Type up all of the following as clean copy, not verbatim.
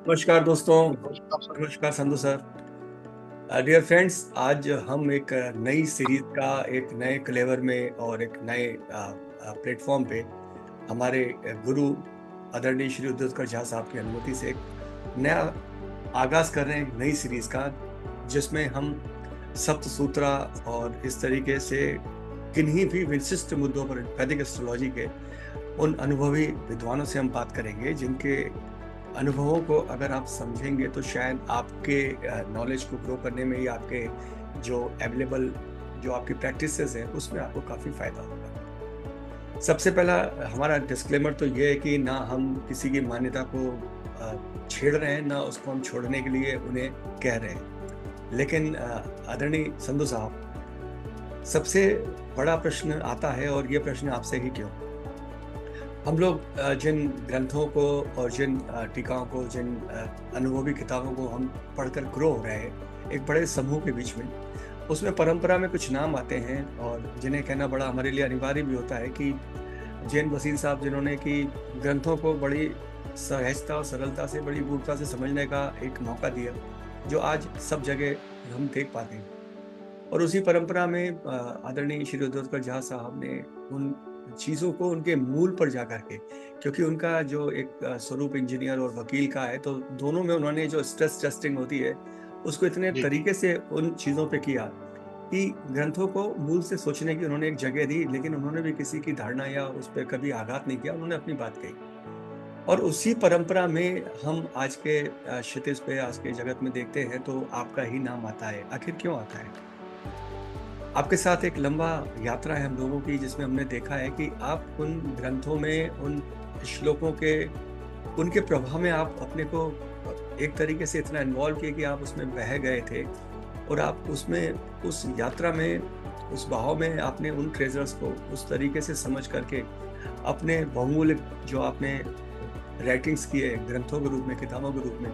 नमस्कार दोस्तों। नमस्कार संधू सर। डियर फ्रेंड्स, आज हम एक नई सीरीज का एक नए क्लेवर में और एक नए प्लेटफॉर्म पे हमारे गुरु आदरणीय श्री उद्धवकर झा साहब की अनुमति से एक नया आगाज कर रहे हैं, एक नई सीरीज का, जिसमें हम सप्त सूत्रा और इस तरीके से किन्हीं भी विशिष्ट मुद्दों पर वैदिक एस्ट्रोलॉजी के उन अनुभवी विद्वानों से हम बात करेंगे, जिनके अनुभवों को अगर आप समझेंगे तो शायद आपके नॉलेज को ग्रो करने में या आपके जो अवेलेबल जो आपकी प्रैक्टिसेस हैं उसमें आपको काफ़ी फायदा होगा। सबसे पहला हमारा डिस्क्लेमर तो ये है कि ना हम किसी की मान्यता को छेड़ रहे हैं, ना उसको हम छोड़ने के लिए उन्हें कह रहे हैं। लेकिन आदरणीय संधू साहब, सबसे बड़ा प्रश्न आता है, और ये प्रश्न आपसे ही क्यों। हम लोग जिन ग्रंथों को और जिन टीकाओं को, जिन अनुभवी किताबों को हम पढ़कर ग्रो हो रहे हैं एक बड़े समूह के बीच में, उसमें परंपरा में कुछ नाम आते हैं और जिन्हें कहना बड़ा हमारे लिए अनिवार्य भी होता है कि जैन वसील साहब, जिन्होंने कि ग्रंथों को बड़ी सहजता और सरलता से, बड़ी गूढ़ता से समझने का एक मौका दिया, जो आज सब जगह हम देख पाते हैं। और उसी परंपरा में आदरणीय श्री उद्धवकर झा साहब ने उन चीज़ों को उनके मूल पर जा करके, क्योंकि उनका जो एक स्वरूप इंजीनियर और वकील का है, तो दोनों में उन्होंने जो स्ट्रेस टेस्टिंग होती है उसको इतने जी। तरीके से उन चीज़ों पे किया कि ग्रंथों को मूल से सोचने की उन्होंने एक जगह दी, लेकिन उन्होंने भी किसी की धारणा या उस पर कभी आघात नहीं किया, उन्होंने अपनी बात कही। और उसी परंपरा में हम आज के क्षितिज पे, आज के जगत में देखते हैं तो आपका ही नाम आता है। आखिर क्यों आता है? आपके साथ एक लंबा यात्रा है हम लोगों की, जिसमें हमने देखा है कि आप उन ग्रंथों में, उन श्लोकों के, उनके प्रभाव में आप अपने को एक तरीके से इतना इन्वॉल्व किए कि आप उसमें बह गए थे, और आप उसमें, उस यात्रा में, उस बहाव में आपने उन ट्रेजर्स को उस तरीके से समझ करके अपने बहुमूल्य जो आपने राइटिंग्स किए ग्रंथों के रूप में, किताबों के रूप में,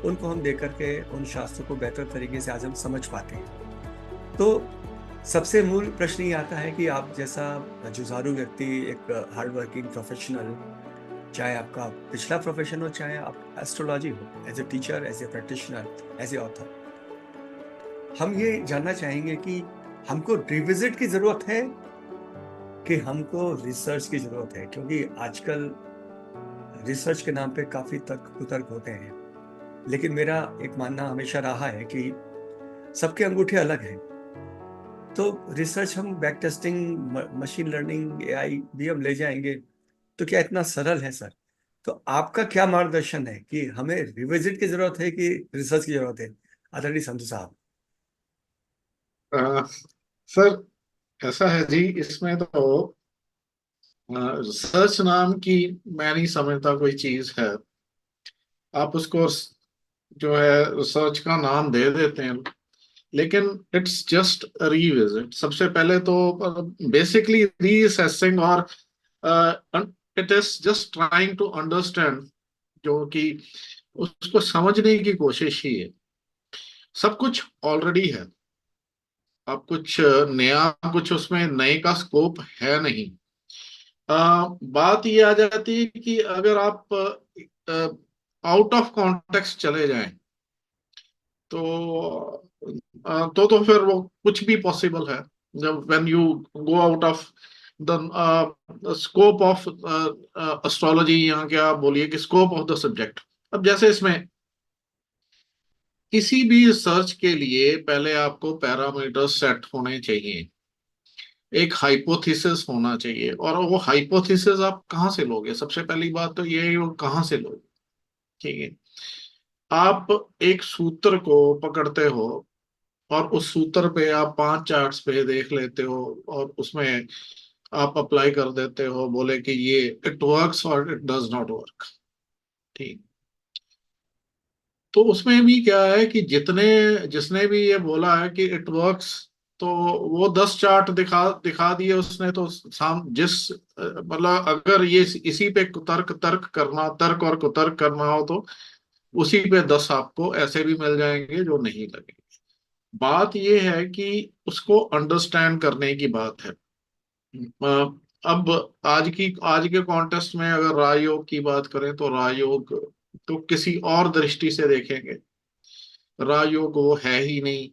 उनको हम देख करके उन शास्त्रों को बेहतर तरीके से आज हम समझ पाते हैं। तो सबसे मूल प्रश्न ये आता है कि आप जैसा जुझारू व्यक्ति, एक हार्ड वर्किंग प्रोफेशनल, चाहे आपका पिछला प्रोफेशन हो, चाहे आप एस्ट्रोलॉजी हो, as a teacher, as a practitioner, as a author, हम ये जानना चाहेंगे कि हमको रिविजिट की जरूरत है कि हमको रिसर्च की जरूरत है, क्योंकि आजकल रिसर्च के नाम पे काफी तर्क कुतर्क होते हैं। लेकिन मेरा एक मानना हमेशा रहा है कि सबके अंगूठे अलग हैं। तो रिसर्च, हम back testing, machine learning, AI भी हम ले जाएंगे, तो क्या इतना सरल है सर? तो आपका क्या मार्गदर्शन है कि हमें रिविजिट की जरूरत है कि रिसर्च की जरूरत है, आदरणीय संधू साहब? अ, सर, ऐसा है जी, इसमें तो रिसर्च नाम की मैं नहीं समझता कोई चीज है। आप उसको जो है रिसर्च का नाम दे देते हैं, लेकिन इट्स जस्ट रीविजिट। सबसे पहले तो बेसिकली रीअसेसिंग, और it is just trying to understand, जो कि उसको समझने की कोशिश ही है। सब कुछ ऑलरेडी है, अब कुछ नया, कुछ उसमें नए का स्कोप है नहीं। बात ये आ जाती है कि अगर आप आउट ऑफ कॉन्टेक्स्ट चले जाएं, तो तो फिर वो कुछ भी पॉसिबल है। जब when you go out of the scope of astrology, यहाँ क्या बोलिए कि स्कोप ऑफ द सब्जेक्ट। अब जैसे इसमें किसी भी रिसर्च के लिए पहले आपको पैरामीटर्स सेट होने चाहिए, एक हाइपोथेसिस होना चाहिए। और वो हाइपोथेसिस आप कहाँ से लोगे? सबसे पहली बात तो ये है, वो कहाँ से लोगे? ठीक है, आप एक सूत्र को पकड़ते हो और उस सूत्र पे आप 5 चार्ट्स पे देख लेते हो, और उसमें आप अप्लाई कर देते हो, बोले कि ये इट वर्क्स और इट डज नॉट वर्क। ठीक, तो उसमें भी क्या है कि जितने जिसने भी ये बोला है कि इट वर्क्स, तो वो 10 चार्ट दिखा दिखा दिए उसने। तो मतलब अगर ये इसी पे तर्क तर्क करना, तर्क और कुतर्क करना हो, तो उसी पे 10 आपको ऐसे भी मिल जाएंगे जो नहीं लगेंगे। बात ये है कि उसको अंडरस्टैंड करने की बात है। अब आज के कॉन्टेस्ट में अगर राजयोग की बात करें, तो राजयोग तो किसी और दृष्टि से देखेंगे, राजयोग वो है ही नहीं।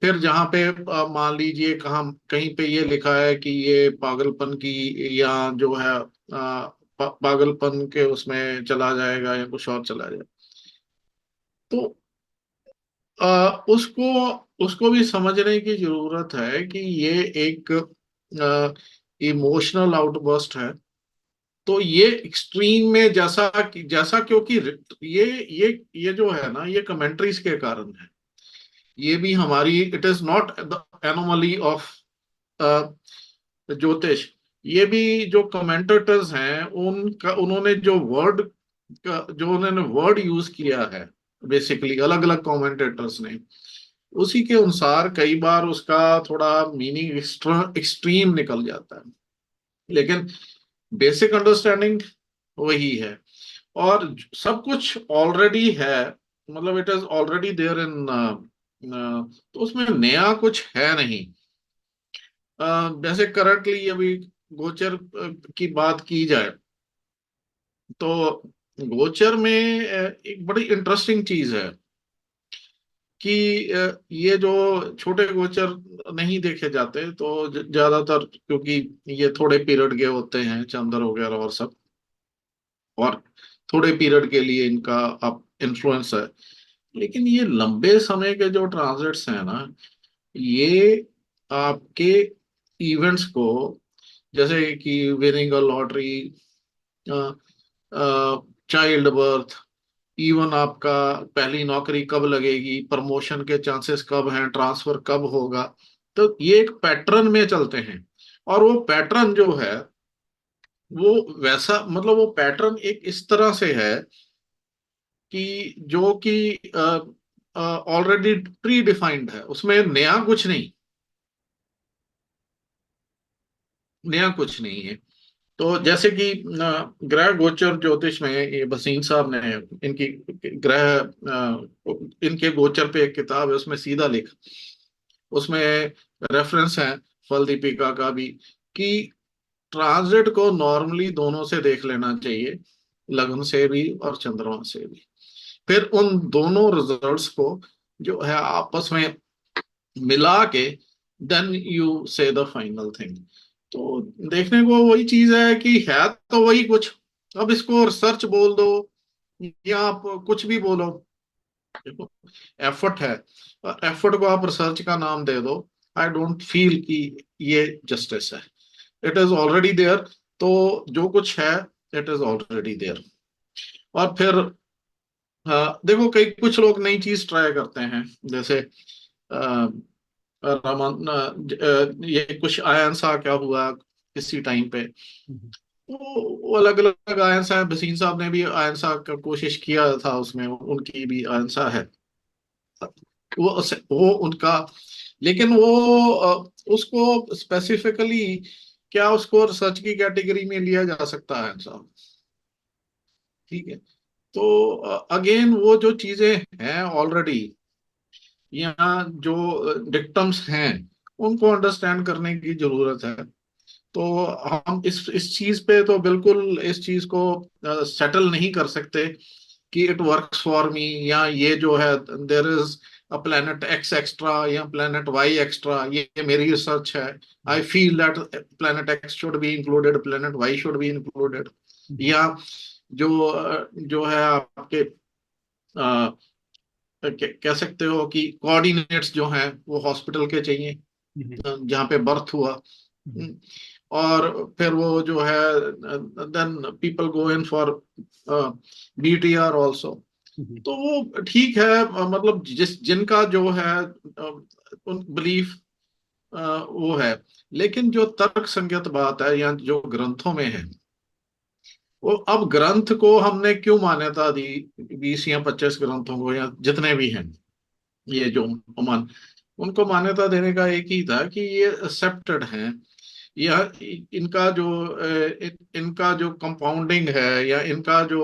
फिर जहां पे मान लीजिए कहाँ कहीं पे ये लिखा है कि ये पागलपन की, या जो है पागलपन के उसमें चला जाएगा या कुछ और चला जाएगा, तो उसको उसको भी समझने की जरूरत है कि ये एक इमोशनल आउटबर्स्ट है। तो ये एक्सट्रीम में जैसा जैसा क्योंकि ये ये ये जो है ना, ये कमेंट्रीज के कारण है। ये भी हमारी, it is not the anomaly of ज्योतिष। ये भी जो कमेंटेटर्स हैं उनका, उन्होंने जो वर्ड जो उन्होंने वर्ड यूज किया है, बेसिकली अलग अलग कमेंटेटर्स ने, उसी के अनुसार कई बार उसका थोड़ा मीनिंग एक्सट्रीम निकल जाता है, लेकिन बेसिक अंडरस्टैंडिंग वही है। और सब कुछ ऑलरेडी है, मतलब it is already there in, तो उसमें नया कुछ है नहीं। जैसे करंटली अभी गोचर की बात की जाए, तो गोचर में एक बड़ी इंटरेस्टिंग चीज है कि ये जो छोटे गोचर नहीं देखे जाते, तो ज्यादातर क्योंकि ये थोड़े पीरियड के होते हैं, चंद्र वगैरह और सब, और थोड़े पीरियड के लिए इनका अब इन्फ्लुएंस है। लेकिन ये लंबे समय के जो ट्रांजिट्स हैं ना, ये आपके इवेंट्स को, जैसे कि winning a lottery, child birth, even आपका पहली नौकरी कब लगेगी, प्रमोशन के चांसेस कब हैं, ट्रांसफर कब होगा, तो ये एक पैटर्न में चलते हैं। और वो पैटर्न जो है, वो वैसा, मतलब वो पैटर्न एक इस तरह से है कि जो कि ऑलरेडी प्री डिफाइंड है, उसमें नया कुछ नहीं, नया कुछ नहीं है। तो जैसे कि ग्रह गोचर ज्योतिष में, ये भसीन साहब ने इनकी ग्रह इनके गोचर पे एक किताब है, उसमें सीधा लिखा, उसमें रेफरेंस है फल दीपिका का भी, कि ट्रांजिट को नॉर्मली दोनों से देख लेना चाहिए, लग्न से भी और चंद्रमा से भी। फिर उन दोनों रिजल्ट्स को जो है आपस में मिला के, देन यू से द फाइनल थिंग। तो देखने को वही चीज है कि है तो वही कुछ। अब इसको रिसर्च बोल दो या आप कुछ भी बोलो, देखो एफर्ट है, और एफर्ट को आप रिसर्च का नाम दे दो, आई डोंट फील कि ये जस्टिस है। It is already there. तो जो कुछ है, इट इज ऑलरेडी देयर। और फिर देखो, कई कुछ लोग नई चीज ट्राई करते हैं, जैसे रामान ये कुछ आयन सा क्या हुआ किसी टाइम पे, हम्म, वो अलग अलग आयन सा, भसीन साहब ने भी आयन सा का कोशिश किया था, उसमें उनकी भी आयन सा है, वो उनका। लेकिन वो उसको स्पेसिफिकली क्या उसको रिसर्च की कैटेगरी में लिया जा सकता है साहब? ठीक है। तो अगेन वो जो चीजें हैं ऑलरेडी, यहाँ जो डिक्टम्स हैं, उनको अंडरस्टैंड करने की जरूरत है। तो हम इस चीज पे तो बिल्कुल इस चीज को सेटल नहीं कर सकते कि इट वर्क्स फॉर मी, या ये जो है there is a planet X extra या प्लेनेट वाई एक्स्ट्रा, ये मेरी रिसर्च है, I feel that planet X should be included, planet Y should be included. Hmm, या जो है आपके कह सकते हो कि कोऑर्डिनेट्स जो हैं वो हॉस्पिटल के चाहिए, हम्म, जहाँ पे बर्थ हुआ। हम्म, हम्म, और फिर वो जो है, then people go in for BTR also. Hmm, तो वो ठीक है, मतलब जिनका जो है उन बिलीफ वो है। लेकिन जो तर्क संगत बात है, या जो ग्रंथों में है, वो अब ग्रंथ को हमने क्यों मान्यता दी, 20 या 25 ग्रंथों को, या जितने भी हैं ये जो मान, उनको मान्यता देने का एक ही था कि ये एक्सेप्टेड हैं। यह इनका जो इनका जो कंपाउंडिंग है, या इनका जो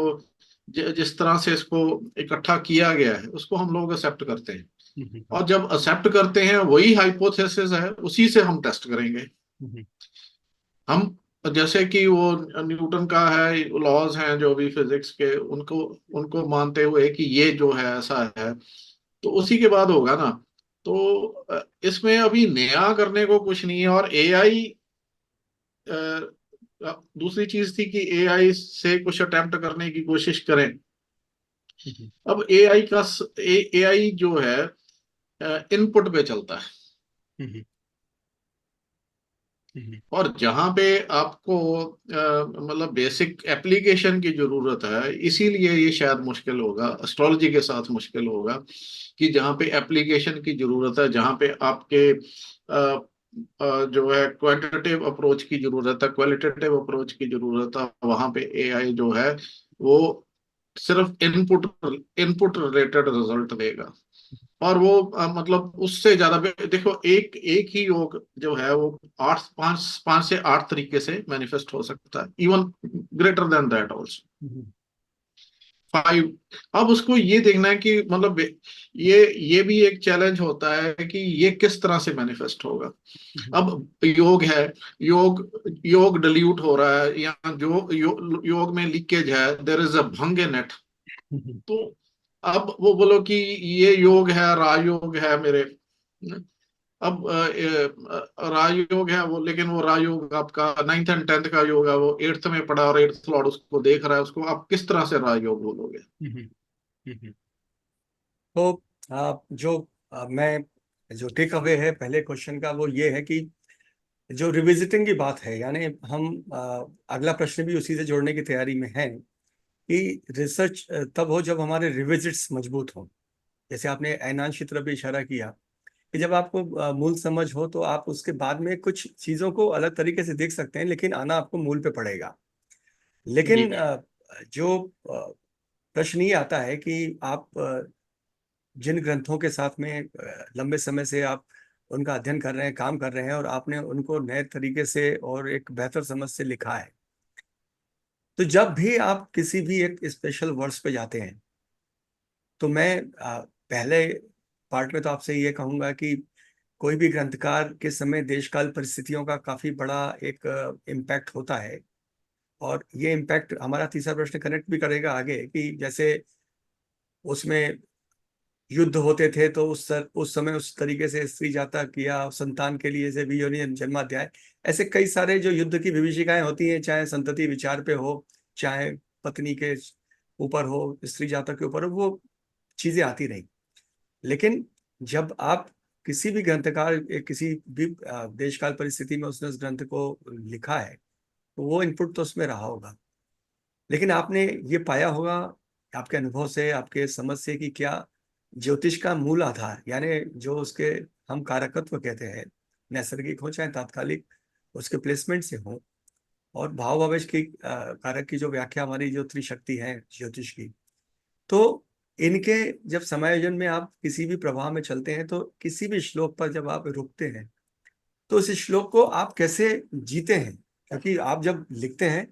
जिस तरह से इसको इकट्ठा किया गया है, उसको हम लोग एक्सेप्ट करते हैं। हम्म, और जब एक्सेप्ट करते हैं, वही हाइपोथेसिस है, उसी से हम टेस्ट करेंगे। हम्म, हम जैसे कि वो न्यूटन का है, लॉज हैं जो भी फिजिक्स के, उनको उनको मानते हुए कि ये जो है ऐसा है, तो उसी के बाद होगा ना। तो इसमें अभी नया करने को कुछ नहीं है। और एआई, दूसरी चीज थी कि एआई से कुछ अटेम्प्ट करने की कोशिश करें। हम्म, अब एआई का एआई जो है इनपुट पे चलता है। हम्म, हम्म, और जहां पे आपको मतलब बेसिक एप्लीकेशन की जरूरत है, इसीलिए ये शायद मुश्किल होगा, एस्ट्रोलॉजी के साथ मुश्किल होगा, कि जहां पे एप्लीकेशन की जरूरत है, जहां पे आपके जो है क्वांटिटेटिव अप्रोच की जरूरत है, क्वालिटेटिव अप्रोच की जरूरत है, वहां पे एआई जो है वो सिर्फ इनपुट इनपुट रिलेटेड रिजल्ट देगा। और वो मतलब उससे ज्यादा देखो, एक एक ही योग जो है वो आठ पांच पांच से आठ तरीके से मैनिफेस्ट हो सकता है, even greater than that also, hmm, 5। अब उसको ये देखना है कि मतलब ये भी एक चैलेंज होता है कि ये किस तरह से मैनिफेस्ट होगा। हम्म, अब योग है, योग योग डिल्यूट हो रहा है, या जो योग में लीकेज है, देयर इज अ भंग इन इट। हम्म, तो अब वो बोलो कि ये योग है, राजयोग है मेरे। अब राजयोग है वो, लेकिन वो राजयोग आपका 9th और 10th का योग है, वो 8th में पड़ा और 8th लॉर्ड उसको देख रहा है, उसको आप किस तरह से राजयोग बोलोगे? हम्म, हम्म। तो जो मैं जो टेक अवे है पहले क्वेश्चन का वो ये है कि जो रिविजिटिंग की बात है, यानी हम अगला प्रश्न भी उसी से जोड़ने की तैयारी में है कि रिसर्च तब हो जब हमारे रिविजिट्स मजबूत हों। जैसे आपने ऐनांश की तरफ भी इशारा किया कि जब आपको मूल समझ हो तो आप उसके बाद में कुछ चीजों को अलग तरीके से देख सकते हैं, लेकिन आना आपको मूल पे पड़ेगा। जी। लेकिन जो प्रश्न ये आता है कि आप जिन ग्रंथों के साथ में लंबे समय से आप उनका अध्ययन कर रहे हैं, काम कर रहे हैं, और आपने उनको नए तरीके से और एक बेहतर समझ से लिखा है, तो जब भी आप किसी भी एक स्पेशल वर्ड्स पे जाते हैं, तो मैं पहले पार्ट में तो आपसे ये कहूंगा कि कोई भी ग्रंथकार के समय देश काल परिस्थितियों का काफी बड़ा एक इम्पैक्ट होता है। और ये इम्पैक्ट हमारा तीसरा प्रश्न कनेक्ट भी करेगा आगे कि जैसे उसमें युद्ध होते थे तो उस समय उस तरीके से स्त्री जातक या संतान के लिए, जैसे वियोनियन जन्माध्याय, ऐसे कई सारे जो युद्ध की विभीषिकाएं होती हैं, चाहे संतति विचार पे हो, चाहे पत्नी के ऊपर हो, स्त्री जातक के ऊपर हो, वो चीजें आती रही। लेकिन जब आप किसी भी ग्रंथकार किसी भी देशकाल परिस्थिति में उसने उस ग्रंथ को लिखा है, तो वो इनपुट तो उसमें रहा होगा। लेकिन आपने ये पाया होगा आपके अनुभव से, आपके समझ से, कि क्या ज्योतिष का मूल आधार, यानी जो उसके हम कारकत्व कहते हैं, नैसर्गिक हो चाहे तात्कालिक, उसके प्लेसमेंट से हो, और भाव भावेश की कारक की जो व्याख्या हमारी जो त्रिशक्ति है ज्योतिष की, तो इनके जब समायोजन में आप किसी भी प्रवाह में चलते हैं, तो किसी भी श्लोक पर जब आप रुकते हैं, तो उस श्लोक को आप कैसे जीते हैं, क्योंकि आप जब लिखते हैं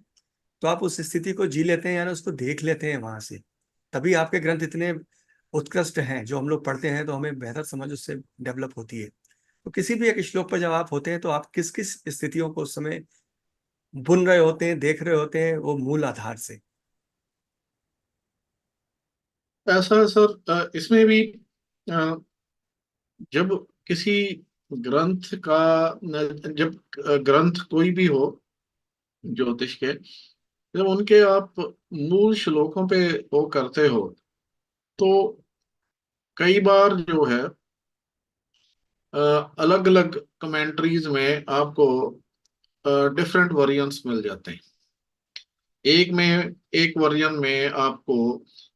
तो आप उस स्थिति को जी लेते हैं, यानी उसको देख लेते हैं वहां से। तभी आपके ग्रंथ इतने उत्कृष्ट हैं, जो हम लोग पढ़ते हैं तो हमें बेहतर समझ उससे डेवलप होती है। तो किसी भी एक श्लोक पर जब आप होते हैं, तो आप किस किस स्थितियों को उस समय बुन रहे होते हैं, देख रहे होते हैं, वो मूल आधार से। ऐसा है सर, इसमें भी अ, जब किसी ग्रंथ का जब ग्रंथ कोई भी हो ज्योतिष के, जब उनके आप मूल श्लोकों पे वो करते हो, तो कई बार जो है अलग अलग कमेंट्रीज में आपको डिफरेंट वेरिएंट्स मिल जाते हैं। एक में एक वर्जन में आपको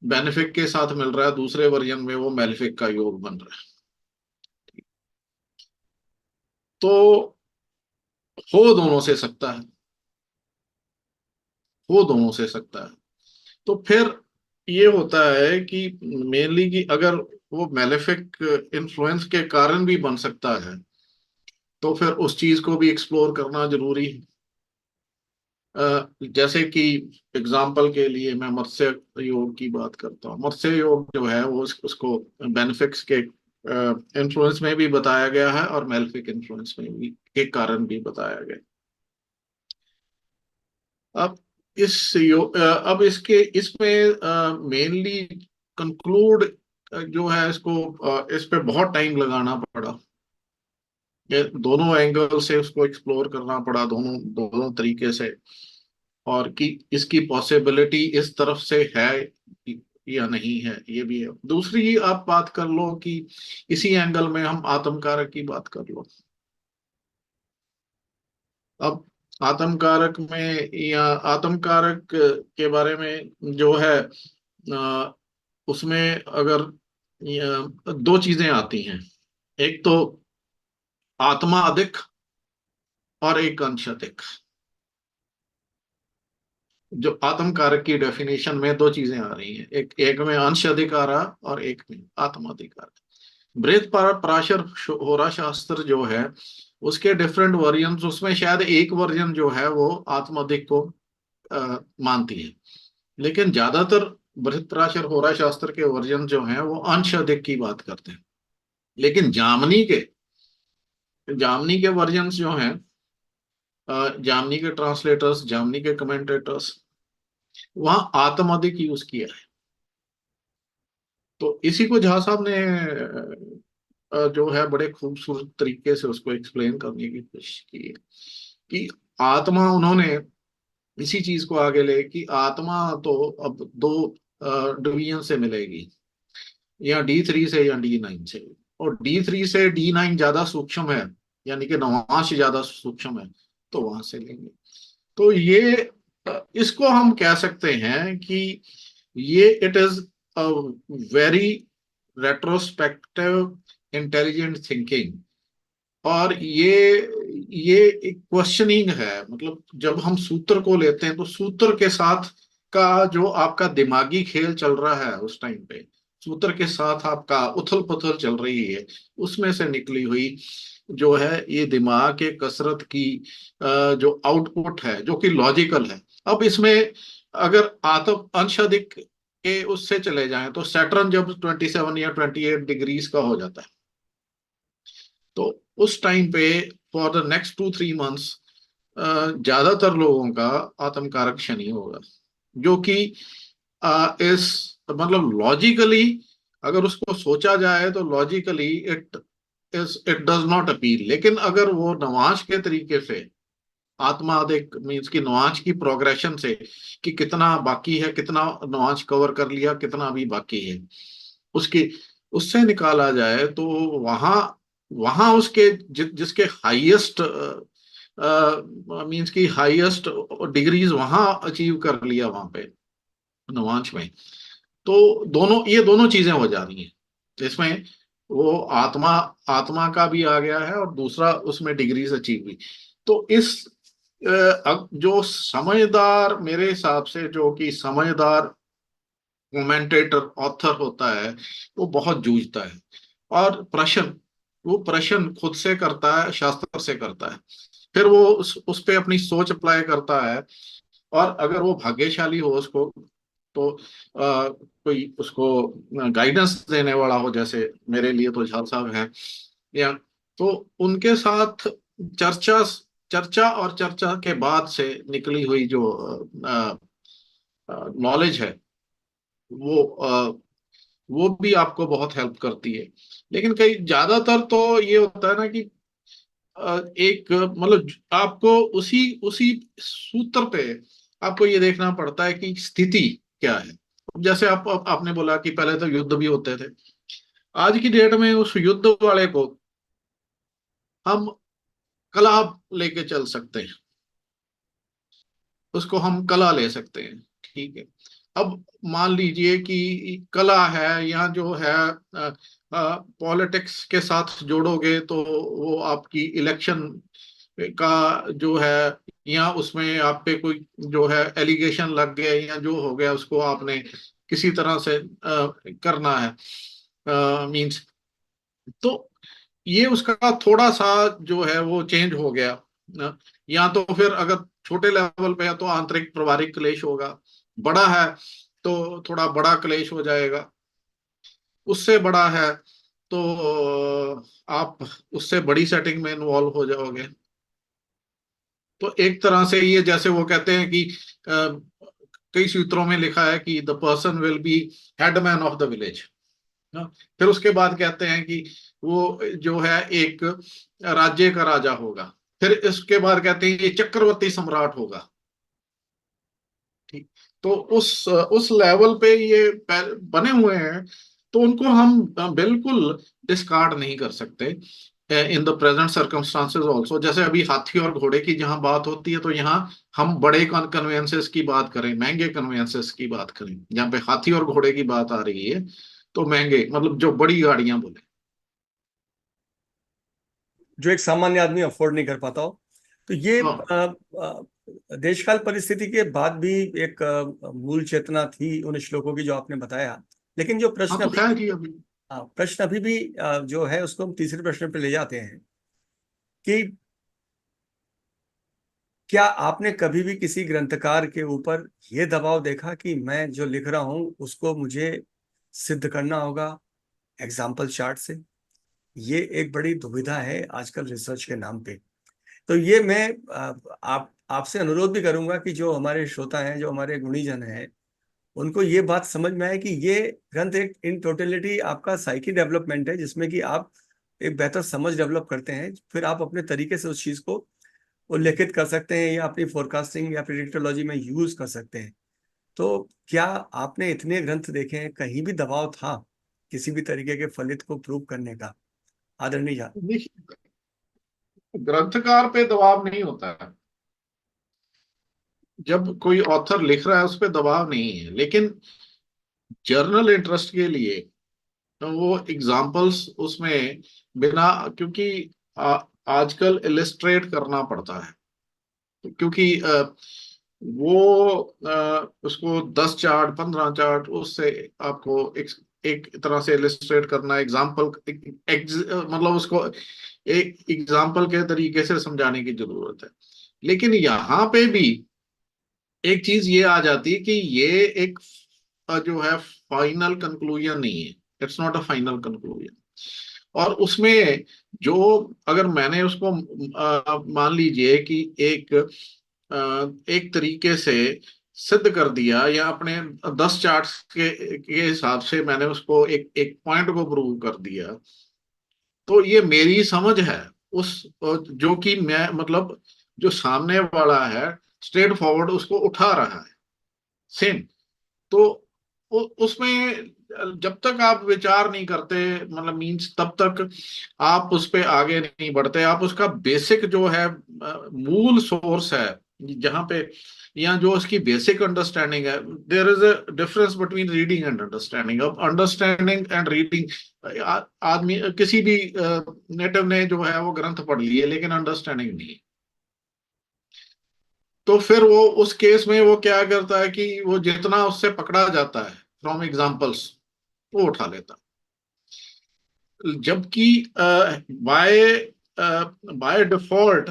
बेनिफिक के साथ मिल रहा है, दूसरे वर्जन में वो मेलिफिक का योग बन रहा है। तो हो दोनों से सकता है, हो दोनों से सकता है। तो फिर ये होता है कि मेनली कि अगर वो मेलेफिक इन्फ्लुएंस के कारण भी बन सकता है, तो फिर उस चीज को भी एक्सप्लोर करना जरूरी है। जैसे कि एग्जाम्पल के लिए मैं मत्स्य योग की बात करता हूँ। मत्स्य योग जो है वो उसको बेनिफिक्स के इन्फ्लुएंस में भी बताया गया है, और मेलेफिक इन्फ्लुएंस में भी के कारण भी बताया गया। अब अब इसके इसमें मेनली कंक्लूड जो है इसको इस पे बहुत टाइम लगाना पड़ा। ये दोनों एंगल से उसको एक्सप्लोर करना पड़ा, दोनों दोनों तरीके से। और कि इसकी पॉसिबिलिटी इस तरफ से है या नहीं है, ये भी है। दूसरी आप बात कर लो कि इसी एंगल में हम आत्मकारक की बात कर लो। अब आत्मकारक में, या आत्मकारक के बारे में जो है उसमें अगर दो चीजें आती हैं। एक तो आत्मा अधिक, और एक अंश अधिक। जो आत्म कारक की डेफिनेशन में दो चीजें आ रही हैं, एक एक में अंश अधिक आ रहा और एक में आत्म अधिक आ रहा। बृहद पराशर होरा शास्त्र जो है उसके डिफरेंट वर्जन, उसमें शायद एक वर्जन जो है वो आत्म अधिक को मानती है। लेकिन ज्यादातर बृहद पराशर होरा शास्त्र के वर्जन जो हैं वो अंश अधिक की बात करते हैं। लेकिन जामनी के वर्जन जो हैं, जामनी के ट्रांसलेटर्स, जामनी के कमेंटेटर्स, वहां आत्म अधिक यूज किया है। तो इसी को झा साहब ने जो है बड़े खूबसूरत तरीके से उसको एक्सप्लेन करने की कोशिश की है कि आत्मा, उन्होंने इसी चीज को आगे ले कि आत्मा तो अब दो डिवीजन से मिलेगी, या D3 से या D9 से। और D3 से D9 ज्यादा सूक्ष्म है, यानी कि नवांश ज्यादा सूक्ष्म है, तो वहां से लेंगे। तो ये इसको हम कह सकते हैं कि ये it is a very retrospective intelligent thinking. और ये एक क्वेश्चनिंग है। मतलब जब हम सूत्र को लेते हैं तो सूत्र के साथ का जो आपका दिमागी खेल चल रहा है उस टाइम पे, सूत्र के साथ आपका उथल पुथल चल रही है, उसमें से निकली हुई जो है ये दिमाग के कसरत की जो आउटपुट है जो कि लॉजिकल है। अब इसमें अगर आत्म अंश अधिक के उससे चले जाएं तो सैटर्न जब 27 या 28 डिग्रीज का हो जाता है, तो उस टाइम पे फॉर द नेक्स्ट 2-3 मंथ्स ज्यादातर लोगों का आत्मकारक शनि होगा, जो कि इस मतलब लॉजिकली अगर उसको सोचा जाए तो logically it does not appeal. लेकिन अगर वो नवाज के तरीके से आत्मा अधिक मीन्स की नवाज की प्रोग्रेशन से कि कितना बाकी है, कितना नवाज कवर कर लिया, कितना अभी बाकी है, उसकी उससे निकाला जाए तो वहां वहां उसके जिसके हाईएस्ट मींस की हाईएस्ट डिग्रीज वहां अचीव कर लिया वहां पे नवांश में। तो ये दोनों चीजें हो जा रही हैं इसमें। वो आत्मा आत्मा का भी आ गया है और दूसरा उसमें डिग्रीज अचीव हुई। तो अब जो समझदार, मेरे हिसाब से जो कि समझदार कमेंटेटर ऑथर होता है वो बहुत जूझता है। और वो प्रश्न खुद से करता है, शास्त्र से करता है, फिर वो उस पे अपनी सोच अप्लाई करता है। और अगर वो भाग्यशाली हो उसको, तो कोई उसको गाइडेंस देने वाला हो, जैसे मेरे लिए तो झाल साहब हैं, या तो उनके साथ चर्चा चर्चा और चर्चा के बाद से निकली हुई जो नॉलेज है वो वो भी आपको बहुत हेल्प करती है। लेकिन कई ज्यादातर तो ये होता है ना कि एक मतलब आपको उसी उसी सूत्र पे आपको ये देखना पड़ता है कि स्थिति क्या है। जैसे आपने बोला कि पहले तो युद्ध भी होते थे। आज की डेट में उस युद्ध वाले को हम कला लेके चल सकते हैं, उसको हम कला ले सकते हैं, ठीक है। अब मान लीजिए कि कला है, या जो है पॉलिटिक्स के साथ जोड़ोगे तो वो आपकी इलेक्शन का जो है, या उसमें आप पे कोई जो है एलिगेशन लग गया या जो हो गया उसको आपने किसी तरह से करना है मींस। तो ये उसका थोड़ा सा जो है वो चेंज हो गया या तो फिर अगर छोटे लेवल पे है तो आंतरिक पारिवारिक क्लेश होगा, बड़ा है तो थोड़ा बड़ा क्लेश हो जाएगा, उससे बड़ा है तो आप उससे बड़ी सेटिंग में इन्वॉल्व हो जाओगे। तो एक तरह से ये जैसे वो कहते हैं कि कई सूत्रों में लिखा है कि the person will be headman of the village. फिर उसके बाद कहते हैं कि वो जो है एक राज्य का राजा होगा। फिर इसके बाद कहते हैं ये चक्रवर्ती सम्राट होगा। ठीक। तो उस लेवल पे ये बने हुए हैं, तो उनको हम बिल्कुल डिस्कार्ड नहीं कर सकते in the present circumstances also. जैसे अभी हाथी और घोड़े की जहां बात होती है, तो यहाँ हम बड़े कन्वेंसेस की बात करें, महंगे कन्वेंसेस की बात करें, जहाँ पे हाथी और घोड़े की बात आ रही है, तो महंगे मतलब जो बड़ी गाड़ियां बोले। जो एक सामान्य आदमी अफोर्ड नहीं कर पाता हो। तो ये हाँ। देशकाल परिस्थिति के बाद भी एक मूल चेतना थी उन श्लोकों की जो आपने बताया। लेकिन जो हाँ प्रश्न तो अभी है भी, जी अभी। प्रश्न अभी भी जो है उसको हम तीसरे प्रश्न पे ले जाते हैं कि क्या आपने कभी भी किसी ग्रंथकार के ऊपर यह दबाव देखा कि मैं जो लिख रहा हूं उसको मुझे सिद्ध करना होगा एग्जाम्पल चार्ट से? ये एक बड़ी दुविधा है आजकल रिसर्च के नाम पे। तो ये मैं आप आपसे अनुरोध भी करूंगा कि जो हमारे श्रोता हैं, जो हमारे गुणीजन हैं, उनको ये बात समझ में आए कि ये ग्रंथ एक इन टोटलिटी आपका साइकी डेवलपमेंट है, जिसमें कि आप एक बेहतर समझ डेवलप करते हैं, फिर आप अपने तरीके से उस चीज को उल्लेखित कर सकते हैं या अपनी फोरकास्टिंग या प्रिडिक्टोलॉजी में यूज कर सकते हैं। तो क्या आपने इतने ग्रंथ देखे हैं, कहीं भी दबाव था किसी भी तरीके के फलित को प्रूव करने का, आदरणीय झा? देखिए, ग्रंथकार पे दबाव नहीं होता है। जब कोई ऑथर लिख रहा है उस पर दबाव नहीं है, लेकिन जर्नल इंटरेस्ट के लिए तो वो एग्जाम्पल्स उसमें बिना, क्योंकि आजकल इलिस्ट्रेट करना पड़ता है, क्योंकि वो उसको 10 चार्ट 15 चार्ट उससे आपको एक तरह से इलिस्ट्रेट करना, एग्जाम्पल मतलब उसको एक एग्जाम्पल के तरीके से समझाने की जरूरत है। लेकिन यहाँ पे भी एक चीज ये आ जाती है कि ये एक जो है फाइनल कंक्लूजन नहीं है। It's not a final conclusion. और उसमें जो, अगर मैंने उसको मान लीजिए कि एक तरीके से सिद्ध कर दिया, या अपने 10 चार्ट्स के हिसाब से मैंने उसको एक एक पॉइंट को प्रूव कर दिया, तो ये मेरी समझ है उस जो कि मैं मतलब जो सामने वाला है स्ट्रेट फॉरवर्ड उसको उठा रहा है सेम। तो उसमें जब तक आप विचार नहीं करते, मतलब मींस तब तक आप उस पे आगे नहीं बढ़ते। आप उसका बेसिक जो है मूल सोर्स है जहां पे, या जो उसकी बेसिक अंडरस्टैंडिंग है। There is a difference between reading and understanding. अब अंडरस्टैंडिंग एंड रीडिंग, आदमी किसी भी नेटिव ने जो है वो ग्रंथ पढ़ लिए लेकिन अंडरस्टैंडिंग नहीं है, तो फिर वो उस केस में वो क्या करता है कि वो जितना उससे पकड़ा जाता है फ्रॉम एग्जाम्पल्स वो उठा लेता। जबकि बाय बाय डिफॉल्ट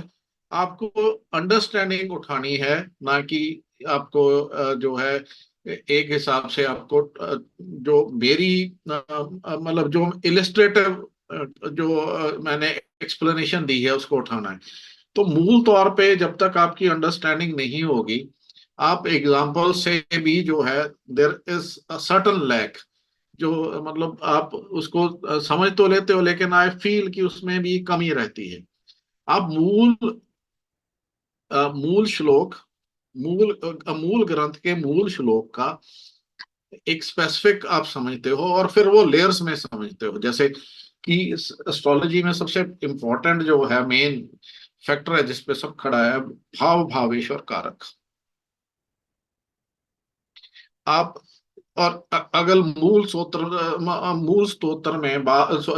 आपको अंडरस्टैंडिंग उठानी है, ना कि आपको जो है एक हिसाब से आपको जो मेरी मतलब जो इलिस्ट्रेटिव जो मैंने एक्सप्लेनेशन दी है उसको उठाना है। तो मूल तौर पे जब तक आपकी अंडरस्टैंडिंग नहीं होगी, आप एग्जाम्पल से भी जो है there is a certain lack, जो मतलब आप उसको समझ तो लेते हो लेकिन आई फील कि उसमें भी कमी रहती है। आप मूल श्लोक, मूल ग्रंथ के मूल श्लोक का एक स्पेसिफिक आप समझते हो, और फिर वो लेयर्स में समझते हो। जैसे कि एस्ट्रोलॉजी में सबसे इंपॉर्टेंट जो है मेन फैक्टर है जिसपे सब खड़ा है, भाव भावेश्वर कारक। आप और अगर मूल स्तोत्र में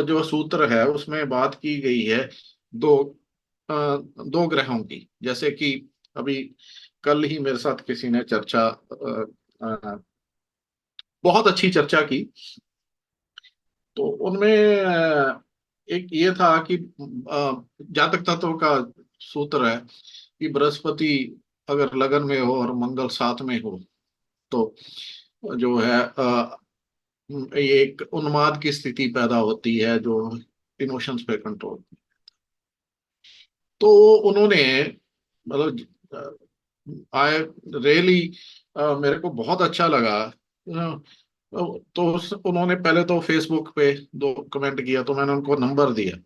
जो सूत्र है उसमें बात की गई है दो दो ग्रहों की। जैसे कि अभी कल ही मेरे साथ किसी ने चर्चा बहुत अच्छी चर्चा की, तो उनमें एक ये था कि जातक तत्व का सूत्र है कि बृहस्पति अगर लगन में हो और मंगल साथ में हो, तो जो है ये एक उन्माद की स्थिति पैदा होती है जो इमोशंस पे कंट्रोल। तो उन्होंने मतलब आई रियली, मेरे को बहुत अच्छा लगा। तो उन्होंने पहले तो फेसबुक पे दो कमेंट किया, तो मैंने उनको नंबर दिया।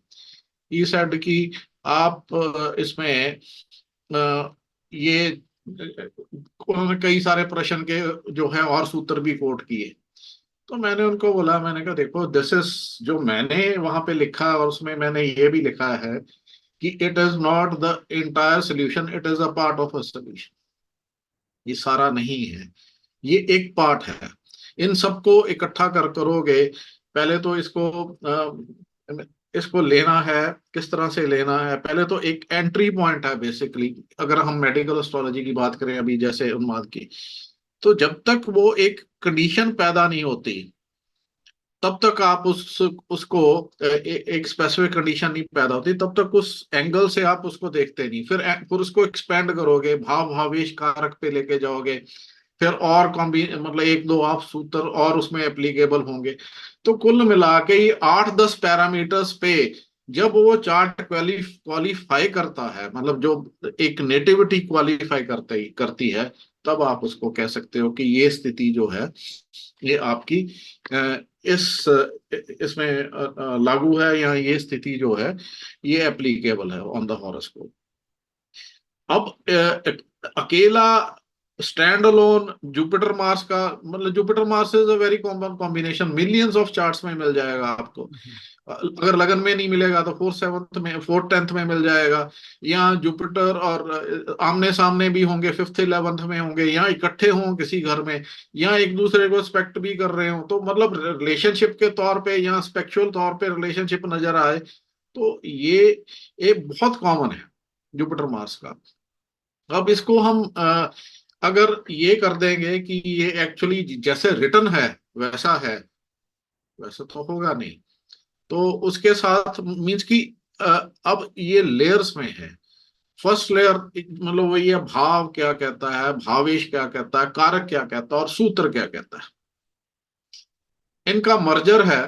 ई सेड कि आप इसमें ये उन्होंने कई सारे प्रश्न के जो है और सूत्र भी कोट किए। तो मैंने उनको बोला, मैंने कहा देखो, दिस इज जो मैंने वहां पे लिखा और उसमें मैंने ये भी लिखा है कि it is not the entire solution, it is a part of a solution. ये सारा नहीं है, ये एक पार्ट है। इन सबको इकट्ठा करोगे, पहले तो इसको लेना है। किस तरह से लेना है? पहले तो एक एंट्री पॉइंट है बेसिकली। अगर हम मेडिकल एस्ट्रोलॉजी की बात करें अभी, जैसे उन्माद की, तो जब तक वो एक कंडीशन पैदा नहीं होती, तब तक आप उसको एक स्पेसिफिक कंडीशन नहीं पैदा होती, तब तक उस एंगल से आप उसको देखते नहीं। फिर उसको एक्सपेंड करोगे, भाव भावेश कारक पे लेके जाओगे, फिर और कॉम्बी मतलब एक दो आप सूत्र और उसमें एप्लीकेबल होंगे। तो कुल मिला के ये 8-10 पैरामीटर्स पे जब वो चार्ट क्वालिफाई करता है, मतलब जो एक नेटिविटी क्वालिफाई करती है, तब आप उसको कह सकते हो कि ये स्थिति जो है, ये आपकी इस इसमें लागू है, या ये स्थिति जो है ये एप्लीकेबल है ऑन द हॉरोस्कोप। अब अकेला स्टैंड अलोन जुपिटर मार्स का, मतलब Jupiter Mars is a very common combination, millions of charts में मिल जाएगा आपको। अगर लगन में नहीं मिलेगा तो फोर्थ सेवंथ में, फोर्थ टेंथ में मिल जाएगा। या जुपिटर और आमने सामने भी होंगे, फिफ्थ इलेवेंथ में होंगे, या इकट्ठे हों किसी घर में, या एक दूसरे को स्पेक्ट भी कर रहे हो, तो मतलब रिलेशनशिप के तौर पे या स्पेक्चुअल तौर पे रिलेशनशिप नजर आए, तो ये बहुत कॉमन है जुपिटर मार्स का। अब इसको हम अगर ये कर देंगे कि ये एक्चुअली जैसे रिटर्न है वैसा है, वैसे तो होगा नहीं। तो उसके साथ मीन्स कि अ, अब ये लेयर्स में है। फर्स्ट लेयर मतलब वही है, भाव क्या कहता है, भावेश क्या कहता है, कारक क्या कहता है, और सूत्र क्या कहता है। इनका मर्जर है,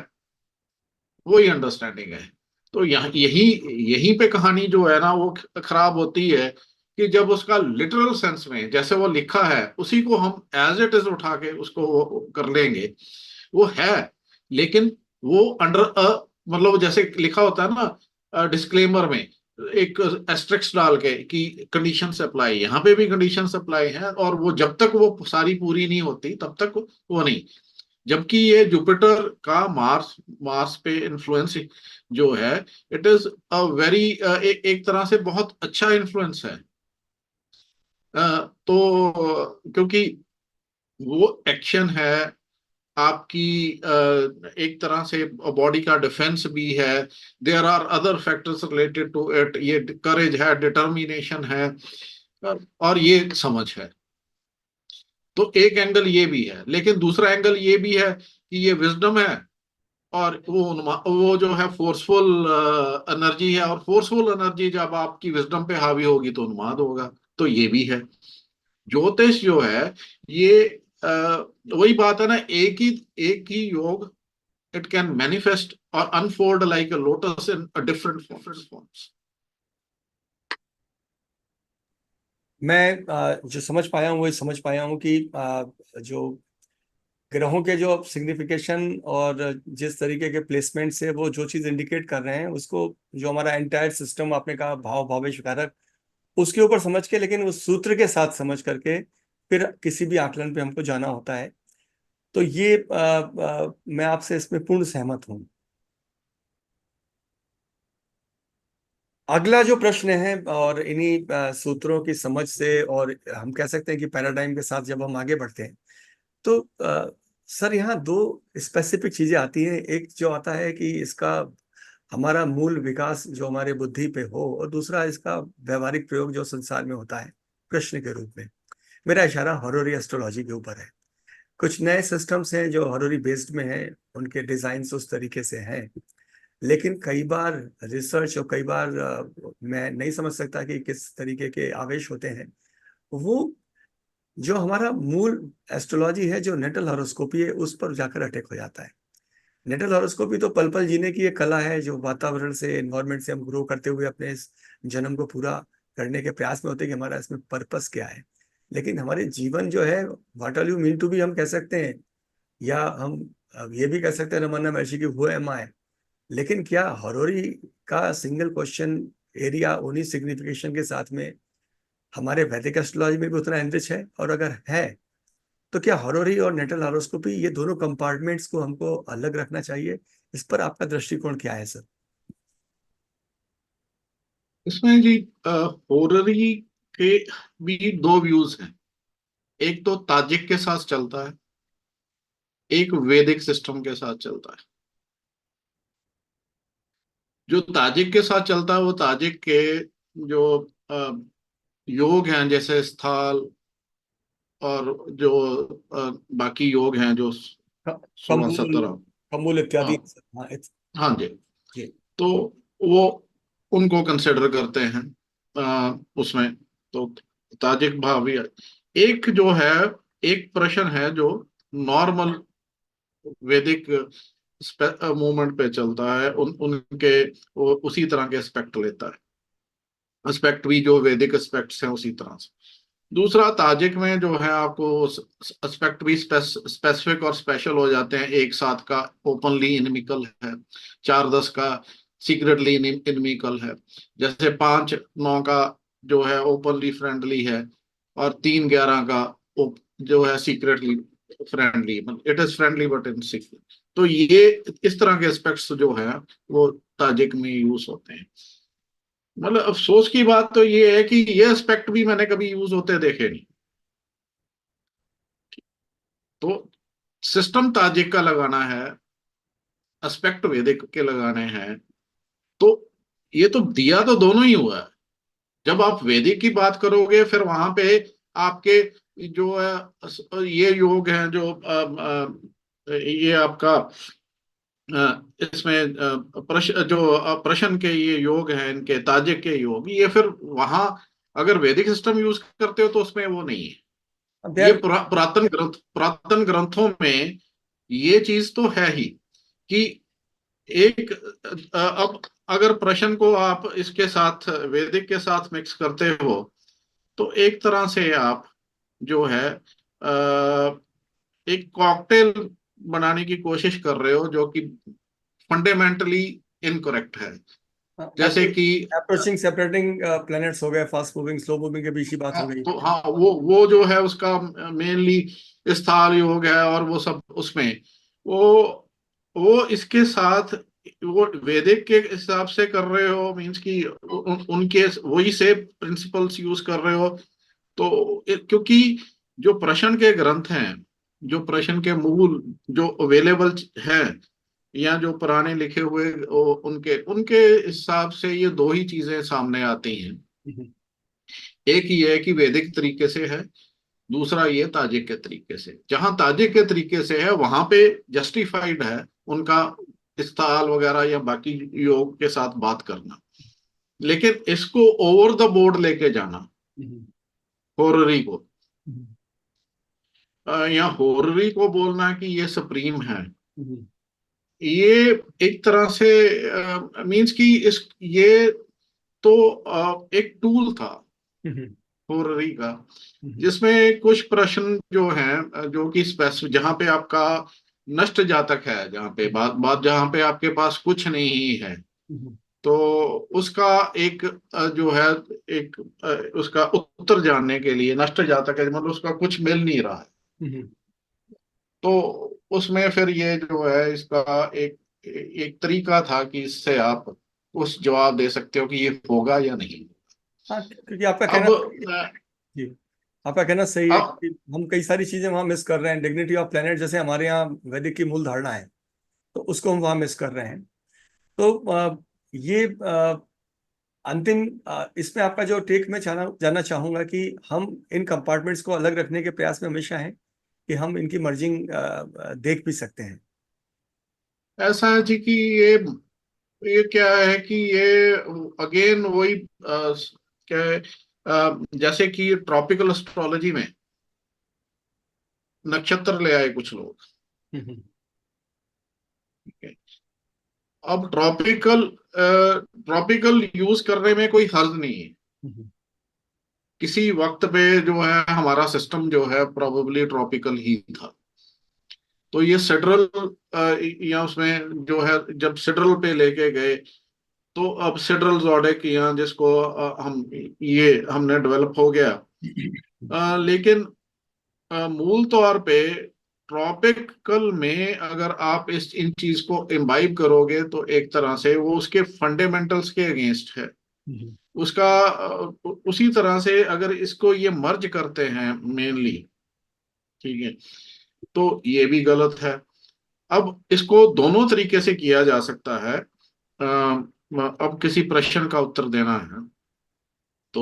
वही अंडरस्टैंडिंग है। तो यहाँ यही यहीं पे कहानी जो है ना वो खराब होती है, कि जब उसका लिटरल सेंस में जैसे वो लिखा है उसी को हम एज इट इज उठा के उसको वो कर लेंगे, वो है। लेकिन वो अंडर मतलब जैसे लिखा होता है ना डिस्क्लेमर में, एक एस्ट्रिक्स डाल के कि कंडीशन अप्लाई, यहाँ पे भी कंडीशन अप्लाई है, और वो जब तक वो सारी पूरी नहीं होती तब तक वो नहीं। जबकि ये जुपिटर का मार्स मार्स पे इन्फ्लुएंस जो है, इट इज अ वेरी एक तरह से बहुत अच्छा इन्फ्लुएंस है। तो क्योंकि वो एक्शन है आपकी, एक तरह से बॉडी का डिफेंस भी है। There are other factors related to it, ये करेज है, डिटर्मिनेशन है, और ये समझ है। तो एक एंगल ये भी है, लेकिन दूसरा एंगल ये भी है कि ये विजडम है, और वो जो है फोर्सफुल एनर्जी है, और फोर्सफुल एनर्जी जब आपकी विजडम पे हावी होगी तो उन्माद होगा। तो ये भी है। ज्योतिष जो है ये अ, वही बात है ना, एक ही योग, इट कैन मैनिफेस्ट और unfold like a lotus in different forms. मैं जो समझ पाया हूँ, वही समझ पाया हूँ कि जो ग्रहों के जो सिग्निफिकेशन और जिस तरीके के प्लेसमेंट से वो जो चीज इंडिकेट कर रहे हैं, उसको जो हमारा एंटायर सिस्टम आपने कहा, भाव भावेश कारक, उसके ऊपर समझ के, लेकिन उस सूत्र के साथ समझ करके फिर किसी भी आकलन पे हमको जाना होता है। तो ये मैं आपसे इसमें पूर्ण सहमत हूँ। अगला जो प्रश्न है, और इन्हीं सूत्रों की समझ से, और हम कह सकते हैं कि पैराडाइम के साथ जब हम आगे बढ़ते हैं, तो सर यहाँ दो स्पेसिफिक चीजें आती हैं। एक जो आता है कि इसका हमारा मूल विकास जो हमारे बुद्धि पे हो, और दूसरा इसका व्यवहारिक प्रयोग जो संसार में होता है प्रश्न के रूप में। मेरा इशारा हॉररी एस्ट्रोलॉजी के ऊपर है। कुछ नए सिस्टम्स हैं जो हॉररी बेस्ड में हैं, उनके डिजाइन उस तरीके से हैं, लेकिन कई बार रिसर्च और कई बार मैं नहीं समझ सकता कि किस तरीके के आवेश होते हैं। वो जो हमारा मूल एस्ट्रोलॉजी है, जो नेटल हॉरोस्कोपी है, उस पर जाकर अटैक हो जाता है। नेटल हॉरोस्कोपी तो पल पल जीने की एक कला है, जो वातावरण से, एनवायरनमेंट से हम ग्रो करते हुए अपने इस जन्म को पूरा करने के प्रयास में होते हैं कि हमारा इसमें पर्पस क्या है। लेकिन हमारे जीवन जो है, what are you mean to be, हम कह सकते हैं, या हम अब ये भी कह सकते हैं रमन्ना महर्षि की हु एम आई। लेकिन क्या हरोरी का सिंगल क्वेश्चन एरिया उन्हीं सिग्निफिकेशन के साथ में हमारे वैदिक एस्ट्रोलॉजी में भी उतना एनरिच है? और अगर है तो क्या हॉरोरी और नेटल हॉरोस्कोपी, ये दोनों कंपार्टमेंट्स को हमको अलग रखना चाहिए? इस पर आपका दृष्टिकोण क्या है सर? इसमें जी होररी के भी दो व्यूज हैं। एक तो ताजिक के साथ चलता है, एक वैदिक सिस्टम के साथ चलता है। जो ताजिक के साथ चलता है वो ताजिक के जो योग हैं, जैसे स्थाल और जो बाकी योग हैं जो सोलह कम्बुल, 17। कम्बुल हाँ, इत्यादि। हाँ, हाँ जी। जी। तो वो उनको कंसिडर करते हैं उसमें। तो ताजिक भाव भी है। एक जो है, एक प्रश्न है जो नॉर्मल वैदिक मूवमेंट पे चलता है, उनके वो उसी तरह के एस्पेक्ट लेता है। एस्पेक्ट भी जो वैदिक एस्पेक्ट्स हैं उसी तरह से। दूसरा, ताजिक में जो है आपको एस्पेक्ट भी स्पेसिफिक और स्पेशल हो जाते हैं एक साथ का। ओपनली इनमिकल है, 4-10 का सीक्रेटली इनमिकल है। जैसे 5-9 का जो है ओपनली फ्रेंडली है, और 3-11 का जो है secretly friendly, it is friendly but in secret. तो ये इस तरह के एस्पेक्ट्स जो है वो ताजिक में यूज होते हैं। मतलब अफसोस की बात तो ये है कि ये एस्पेक्ट भी मैंने कभी यूज होते देखे नहीं। तो सिस्टम ताजिक का लगाना है, एस्पेक्ट वैदिक के लगाने हैं। तो ये तो दिया तो दोनों ही हुआ है। जब आप वैदिक की बात करोगे फिर वहां पे आपके जो है ये योग है जो ये आपका इसमें प्रश्न के ये योग हैं, इनके ताजिक के योग, ये फिर वहां अगर वैदिक सिस्टम यूज करते हो तो उसमें वो नहीं है। दे ये आर। पुरातन ग्रंथों में ये चीज तो है ही कि एक अब अगर प्रश्न को आप इसके साथ वैदिक के साथ मिक्स करते हो तो एक तरह से आप जो है एक कॉकटेल बनाने की कोशिश कर रहे हो जो कि फंडामेंटली इनकरेक्ट है। जैसे कि अप्रोचिंग सेपरेटिंग प्लैनेट्स हो गए, फास्ट मूविंग स्लो मूविंग के बीच की बात हो गई। तो हाँ, वो जो है उसका मेनली स्थाल योग है और वो सब उसमें वो वो इसके साथ वो वैदिक के हिसाब से कर रहे हो, मीन्स कि उनके वही से प्रिंसिपल्स यूज कर रहे हो। तो क्योंकि जो प्रश्न के ग्रंथ हैं, जो प्रश्न के मूल जो अवेलेबल है या जो पुराने लिखे हुए उनके उनके हिसाब से ये दो ही चीजें सामने आती हैं। हम्म। एक ये है कि वैदिक तरीके से है, दूसरा ये ताजिक के तरीके से। जहां ताजिक के तरीके से है वहां पे जस्टिफाइड है उनका इस्ताल वगैरह या बाकी योग के साथ बात करना। लेकिन इसको ओवर द बोर्ड लेके जाना, हम्म। होररी को, हम्म। या होररी को बोलना कि ये सुप्रीम है, हम्म। ये एक तरह से मींस कि इस ये तो एक टूल था हम्म। होररी का, हम्म। जिसमें कुछ प्रश्न जो हैं जो कि स्पेसिफिक, जहां पे आपका नष्ट जातक है, जहां पे बात बात जहां पे आपके पास कुछ नहीं है, हम्म। तो उसका एक जो है एक उसका उत्तर जानने के लिए, नष्ट जातक है मतलब उसका कुछ मिल नहीं रहा है, हम्म। तो उसमें फिर ये जो है इसका एक एक तरीका था कि इससे आप उस जवाब दे सकते हो कि ये होगा या नहीं। हाँ, क्योंकि आपका कहना अब सही है। जी, आपका कहना सही है अब कि हम कई सारी चीजें वहां मिस कर रहे हैं। डिग्निटी ऑफ प्लेनेट जैसे हमारे यहाँ वैदिक की मूल धारणा है, तो उसको हम वहां मिस कर रहे हैं। तो ये अंतिम इसमें आपका जो टेक मैं जानना चाहूंगा कि हम इन कंपार्टमेंट्स को अलग रखने के प्रयास में हमेशा हैं कि हम इनकी मर्जिंग देख भी सकते हैं। ऐसा है जी कि ये क्या है कि ये अगेन वही क्या है, जैसे कि ट्रॉपिकल एस्ट्रोलॉजी में नक्षत्र ले आए कुछ लोग। हम्म। ठीक है? अब ट्रॉपिकल ट्रॉपिकल यूज करने में कोई हर्ज नहीं है। हम्म। किसी वक्त पे जो है हमारा सिस्टम जो है प्रोबेबली ट्रॉपिकल ही था। तो ये सिड्रल या उसमें जो है जब सिड्रल पे लेके गए, तो अब सिड्रल जोडिक या जिसको हम ये हमने डेवलप हो गया। लेकिन मूल तौर पे ट्रॉपिकल में अगर आप इस इन चीज को इम्बाइब करोगे तो एक तरह से वो उसके फंडामेंटल्स के अगेंस्ट है। उसका उसी तरह से अगर इसको ये मर्ज करते हैं मेनली, ठीक है, तो ये भी गलत है। अब इसको दोनों तरीके से किया जा सकता है। अब किसी प्रश्न का उत्तर देना है तो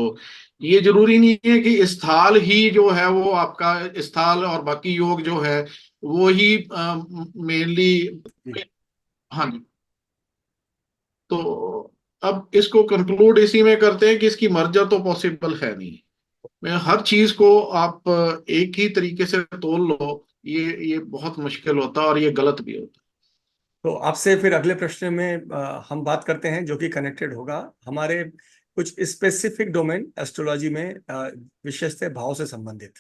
ये जरूरी नहीं है कि स्थाल ही जो है वो आपका स्थाल और बाकी योग जो है वो ही मेनली। हाँ जी। तो अब इसको कंक्लूड इसी में करते हैं कि इसकी मर्जा तो पॉसिबल है नहीं। मैं हर चीज को आप एक ही तरीके से तोल लो, ये बहुत मुश्किल होता है और ये गलत भी होता तो आपसे फिर अगले प्रश्न में हम बात करते हैं जो कि कनेक्टेड होगा हमारे कुछ स्पेसिफिक डोमेन एस्ट्रोलॉजी में, विशेषतः भाव से संबंधित।